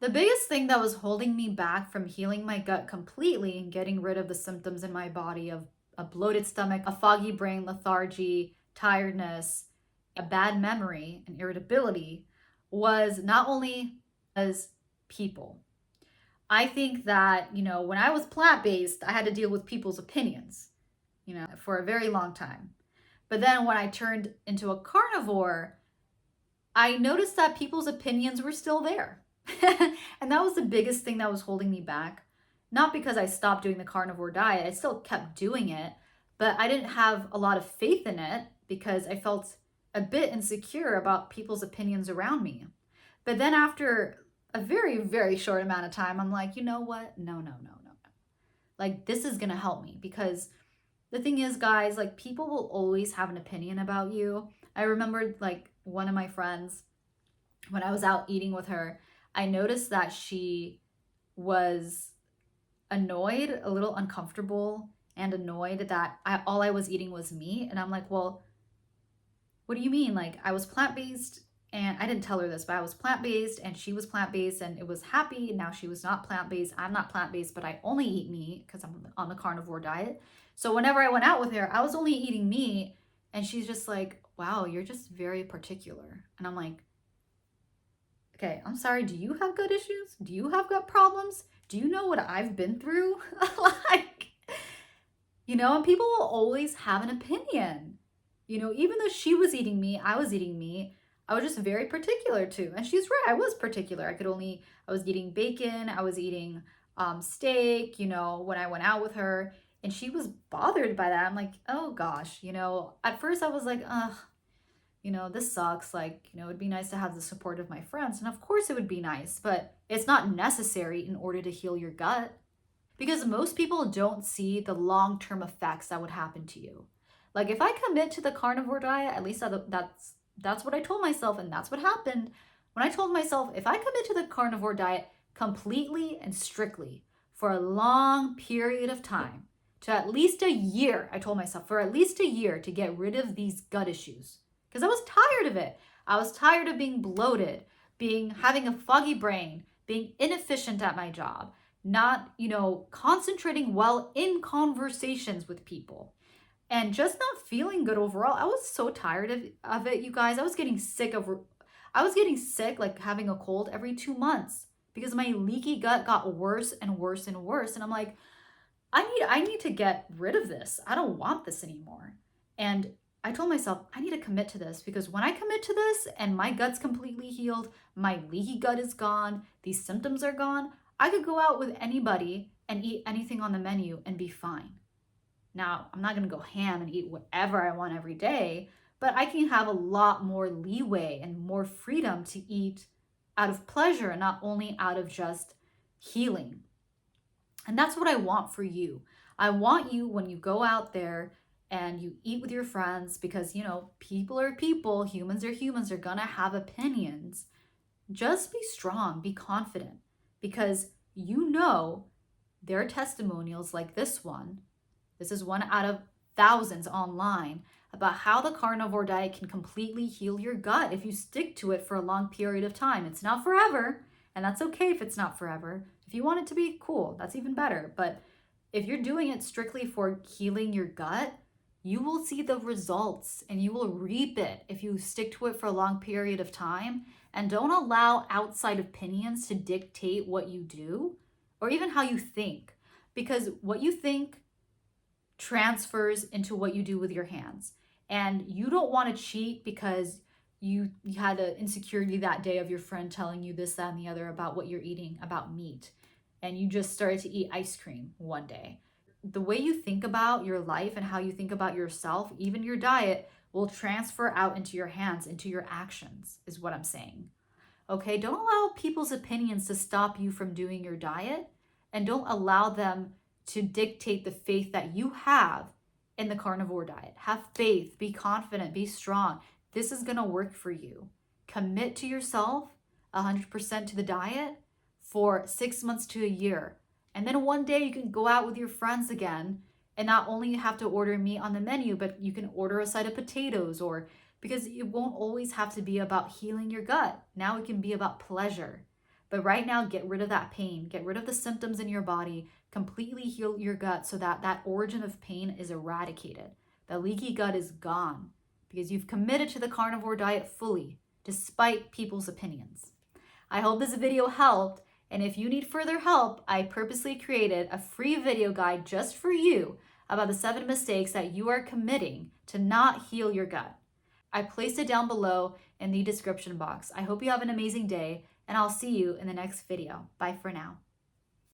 The biggest thing that was holding me back from healing my gut completely and getting rid of the symptoms in my body of a bloated stomach, a foggy brain, lethargy, tiredness, a bad memory, and irritability was not only as people. I think that, when I was plant based, I had to deal with people's opinions, for a very long time. But then when I turned into a carnivore, I noticed that people's opinions were still there. And that was the biggest thing that was holding me back. Not because I stopped doing the carnivore diet, I still kept doing it, but I didn't have a lot of faith in it because I felt a bit insecure about people's opinions around me. But then after a very, very short amount of time, I'm like, you know what? No, no, no, no, no. Like, this is going to help me because the thing is, guys, like, people will always have an opinion about you. I remember, like, one of my friends, when I was out eating with her, I noticed that she was annoyed, a little uncomfortable, and annoyed that all I was eating was meat. And I'm like, well, what do you mean? Like, I was plant based, and I didn't tell her this, but I was plant based and she was plant based, and it was happy. Now she was not plant based. I'm not plant based, but I only eat meat because I'm on the carnivore diet. So whenever I went out with her, I was only eating meat. And she's just like, wow, you're just very particular. And I'm like, okay, I'm sorry. Do you have gut issues? Do you have gut problems? Do you know what I've been through? Like, and people will always have an opinion. Even though she was eating meat, I was eating meat. I was just very particular too. And she's right, I was particular. I was eating bacon, I was eating steak, when I went out with her. And she was bothered by that. I'm like, oh gosh, at first I was like, ugh, this sucks. Like, it'd be nice to have the support of my friends. And of course it would be nice, but it's not necessary in order to heal your gut because most people don't see the long-term effects that would happen to you. Like if I commit to the carnivore diet, at least that's what I told myself, and that's what happened. When I told myself, if I commit to the carnivore diet completely and strictly for a long period of time, to at least a year, I told myself for at least a year to get rid of these gut issues. Because I was tired of it. I was tired of being bloated, having a foggy brain, being inefficient at my job, not, concentrating well in conversations with people, and just not feeling good overall. I was so tired of it, you guys. I was getting sick, like having a cold every 2 months because my leaky gut got worse and worse and worse. And I'm like, I need to get rid of this. I don't want this anymore. And I told myself, I need to commit to this because when I commit to this and my gut's completely healed, my leaky gut is gone, these symptoms are gone, I could go out with anybody and eat anything on the menu and be fine. Now, I'm not going to go ham and eat whatever I want every day, but I can have a lot more leeway and more freedom to eat out of pleasure and not only out of just healing. And that's what I want for you. I want you, when you go out there and you eat with your friends, because, people are people, humans are humans, they're going to have opinions. Just be strong, be confident, because there are testimonials like this one. This is one out of thousands online about how the carnivore diet can completely heal your gut if you stick to it for a long period of time. It's not forever, and that's okay if it's not forever. If you want it to be, cool, that's even better. But if you're doing it strictly for healing your gut, you will see the results and you will reap it if you stick to it for a long period of time and don't allow outside opinions to dictate what you do or even how you think. Because what you think transfers into what you do with your hands. And you don't want to cheat because you had an insecurity that day of your friend telling you this, that, and the other about what you're eating, about meat. And you just started to eat ice cream one day. The way you think about your life and how you think about yourself, even your diet, will transfer out into your hands, into your actions, is what I'm saying. Okay, don't allow people's opinions to stop you from doing your diet, and don't allow them to dictate the faith that you have in the carnivore diet. Have faith, be confident, be strong. This is going to work for you. Commit to yourself 100% to the diet for 6 months to a year. And then one day you can go out with your friends again and not only have to order meat on the menu, but you can order a side of potatoes, because it won't always have to be about healing your gut. Now it can be about pleasure. But right now, get rid of that pain, get rid of the symptoms in your body, completely heal your gut so that that origin of pain is eradicated. The leaky gut is gone because you've committed to the carnivore diet fully, despite people's opinions. I hope this video helped, and if you need further help, I purposely created a free video guide just for you about the 7 mistakes that you are committing to not heal your gut. I placed it down below in the description box. I hope you have an amazing day, and I'll see you in the next video. Bye for now.